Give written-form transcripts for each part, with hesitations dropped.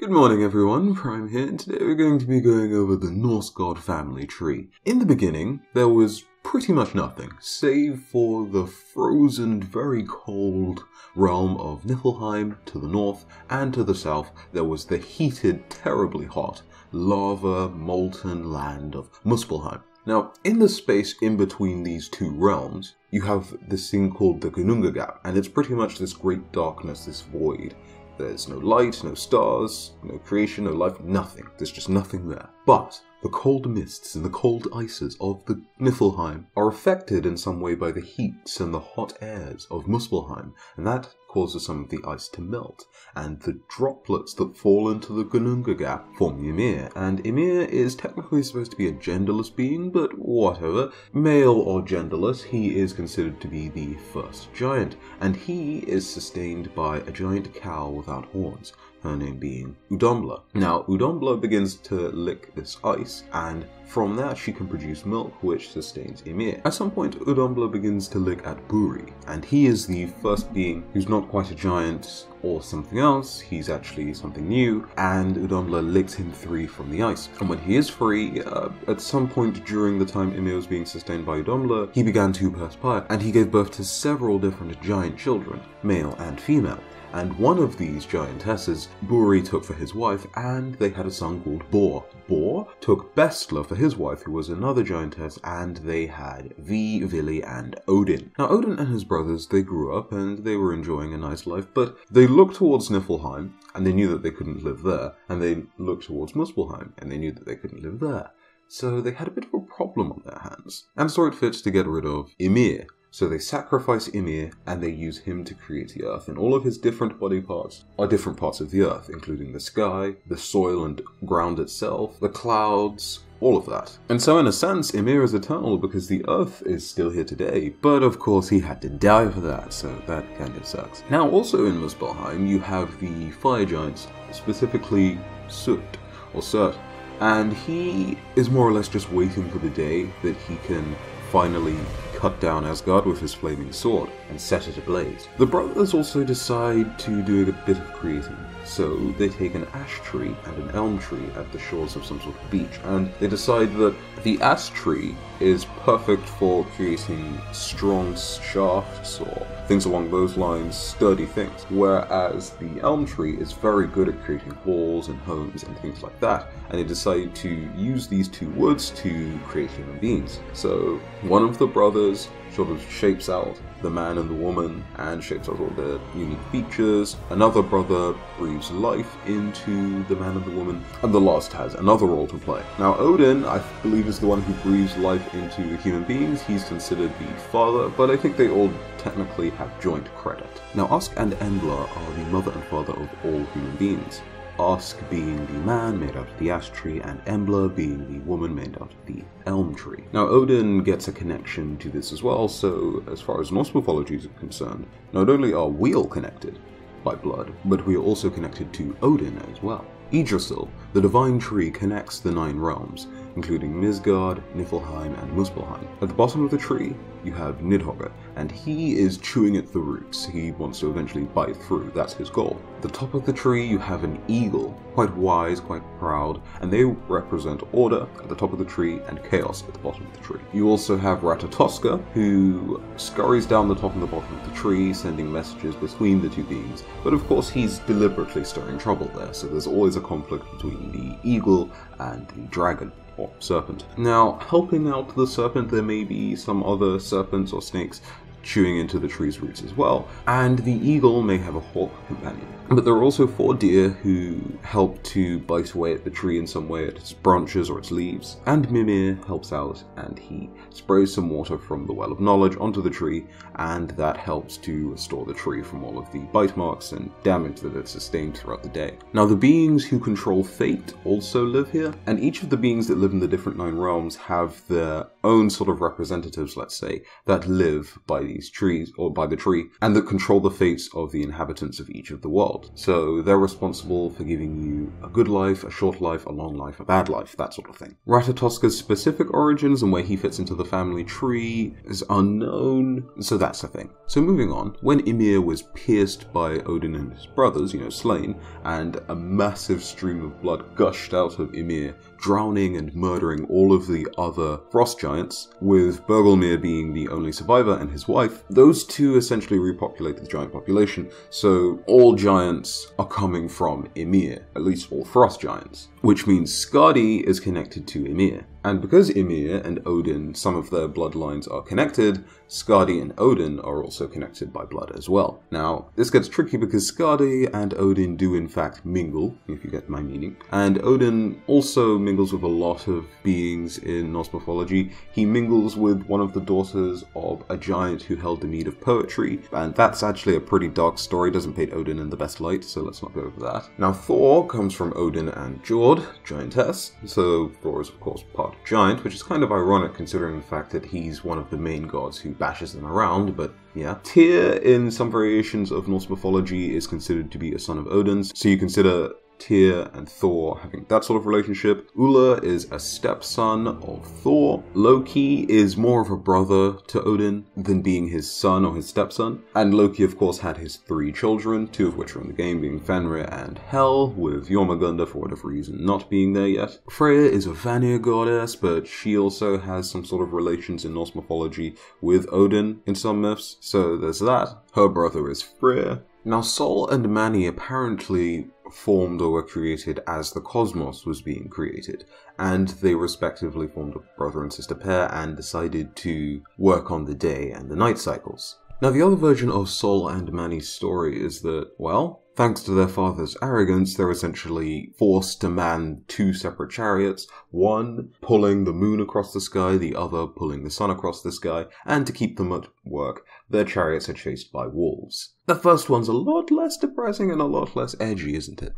Good morning everyone, Prime here, and today we're going to be going over the Norse god family tree. In the beginning, there was pretty much nothing, save for the frozen, very cold realm of Niflheim to the north, and to the south there was the heated, terribly hot, lava, molten land of Muspelheim. Now, in the space in between these two realms, you have this thing called the Gununga Gap, and it's pretty much this great darkness, this void. There's no light, no stars, no creation, no life, nothing. There's just nothing there. But the cold mists and the cold ices of the Niflheim are affected in some way by the heats and the hot airs of Muspelheim, and that causes some of the ice to melt, and the droplets that fall into the Gununga Gap form Ymir, and Ymir is technically supposed to be a genderless being, but whatever. Male or genderless, he is considered to be the first giant, and he is sustained by a giant cow without horns, her name being Udombla. Now, Udombla begins to lick this ice, and from that she can produce milk, which sustains Ymir. At some point, Udombla begins to lick at Buri, and he is the first being who's not quite a giant or something else, he's actually something new, and Udombla licks him free from the ice. And when he is free, at some point during the time Ymir was being sustained by Udombla, he began to perspire, and he gave birth to several different giant children, male and female. And one of these giantesses, Buri took for his wife, and they had a son called Bor. Bor took Bestla for his wife, who was another giantess, and they had Vi, Vili, and Odin. Now, Odin and his brothers, they grew up, and they were enjoying a nice life, but they looked towards Niflheim, and they knew that they couldn't live there, and they looked towards Muspelheim, and they knew that they couldn't live there. So they had a bit of a problem on their hands, and saw it fit to get rid of Ymir. So they sacrifice Ymir, and they use him to create the earth, and all of his different body parts are different parts of the earth, including the sky, the soil and ground itself, the clouds, all of that. And so in a sense, Ymir is eternal because the earth is still here today, but of course he had to die for that, so that kind of sucks. Now also in Muspelheim, you have the fire giants, specifically Surt, and he is more or less just waiting for the day that he can finally cut down Asgard with his flaming sword and set it ablaze. The brothers also decide to do a bit of creating, so they take an ash tree and an elm tree at the shores of some sort of beach, and they decide that the ash tree is perfect for creating strong shafts or things along those lines, sturdy things, whereas the elm tree is very good at creating halls and homes and things like that, and they decide to use these two woods to create human beings. So one of the brothers sort of shapes out the man and the woman and shapes out all their unique features. Another brother breathes life into the man and the woman, and the last has another role to play. Now Odin, I believe, is the one who breathes life into human beings. He's considered the father, but I think they all technically have joint credit. Now Usk and Embla are the mother and father of all human beings. Usk being the man made out of the ash tree, and Embla being the woman made out of the elm tree. Now Odin gets a connection to this as well, so as far as Norse mythology is concerned, not only are we all connected by blood, but we are also connected to Odin as well. Yggdrasil, the divine tree, connects the 9 realms, including Midgard, Niflheim, and Muspelheim. At the bottom of the tree, you have Nidhogger, and he is chewing at the roots. He wants to eventually bite through, that's his goal. At the top of the tree, you have an eagle, quite wise, quite proud, and they represent order at the top of the tree and chaos at the bottom of the tree. You also have Ratatoska, who scurries down the top and the bottom of the tree, sending messages between the two beings, but of course he's deliberately stirring trouble there, so there's always a conflict between the eagle and the dragon, or serpent. Now, helping out the serpent, there may be some other serpents or snakes chewing into the tree's roots as well, and the eagle may have a hawk companion. But there are also 4 deer who help to bite away at the tree in some way, at its branches or its leaves, and Mimir helps out, and he sprays some water from the Well of Knowledge onto the tree, and that helps to restore the tree from all of the bite marks and damage that it sustained throughout the day. Now the beings who control fate also live here, and each of the beings that live in the different 9 realms have their own sort of representatives, let's say, that live by these trees, or by the tree, and that control the fates of the inhabitants of each of the world. So they're responsible for giving you a good life, a short life, a long life, a bad life, that sort of thing. Ratatoska's specific origins and where he fits into the family tree is unknown, so that's the thing. So moving on, when Ymir was pierced by Odin and his brothers, slain, and a massive stream of blood gushed out of Ymir, drowning and murdering all of the other frost giants, with Bergelmir being the only survivor and his wife, those two essentially repopulate the giant population, so all giants are coming from Ymir, at least all frost giants, which means Skadi is connected to Ymir. And because Ymir and Odin, some of their bloodlines are connected, Skadi and Odin are also connected by blood as well. Now, this gets tricky because Skadi and Odin do in fact mingle, if you get my meaning, and Odin also mingles with a lot of beings in Norse mythology. He mingles with one of the daughters of a giant who held the mead of poetry, and that's actually a pretty dark story, doesn't paint Odin in the best light, so let's not go over that. Now, Thor comes from Odin and Jord, giantess, so Thor is of course part giant, which is kind of ironic considering the fact that he's one of the main gods who bashes them around, but yeah. Tyr, in some variations of Norse mythology, is considered to be a son of Odin's, so you consider Tyr and Thor having that sort of relationship. Ulla is a stepson of Thor. Loki is more of a brother to Odin than being his son or his stepson. And Loki, of course, had his 3 children, 2 of which are in the game, being Fenrir and Hel, with Jormungandr, for whatever reason, not being there yet. Freya is a Vanir goddess, but she also has some sort of relations in Norse mythology with Odin in some myths, so there's that. Her brother is Freyr. Now, Sol and Mani apparently formed or were created as the cosmos was being created, and they respectively formed a brother and sister pair and decided to work on the day and the night cycles. Now, the other version of Sol and Mani's story is that, well, thanks to their father's arrogance, they're essentially forced to man 2 separate chariots, one pulling the moon across the sky, the other pulling the sun across the sky, and to keep them at work, their chariots are chased by wolves. The first one's a lot less depressing and a lot less edgy, isn't it?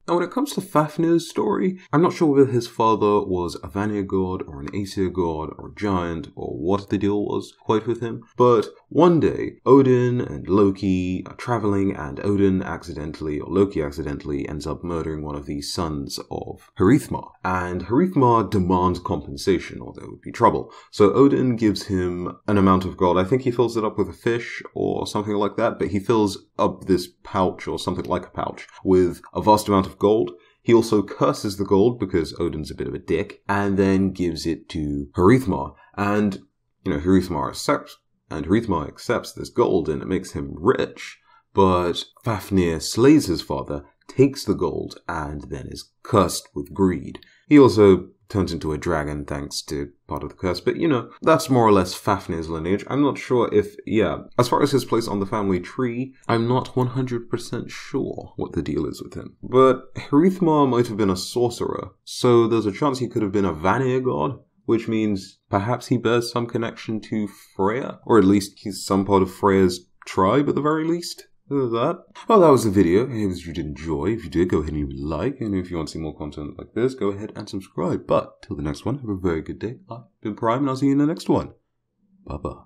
Now, when it comes to Fafnir's story, I'm not sure whether his father was a Vanir god or an Aesir god or a giant or what the deal was quite with him, but one day, Odin and Loki are traveling and Odin accidentally, or Loki accidentally, ends up murdering one of the sons of Hreithmar, and Hreithmar demands compensation or there would be trouble. So Odin gives him an amount of gold. I think he fills it up with a fish or something like that, but he fills up this pouch or something like a pouch with a vast amount of gold. He also curses the gold because Odin's a bit of a dick, and then gives it to Hreithmar. And, Hreithmar accepts this gold and it makes him rich, but Fafnir slays his father, takes the gold, and then is cursed with greed. He also turns into a dragon thanks to part of the curse, but that's more or less Fafnir's lineage. I'm not sure if, as far as his place on the family tree, I'm not 100% sure what the deal is with him. But Hreithmar might have been a sorcerer, so there's a chance he could have been a Vanir god, which means perhaps he bears some connection to Freya, or at least he's some part of Freya's tribe at the very least. That. Well, that was the video. I hope you did enjoy. If you did, go ahead and leave a like. And if you want to see more content like this, go ahead and subscribe. But till the next one, have a very good day. I've been Prime, and I'll see you in the next one. Bye-bye.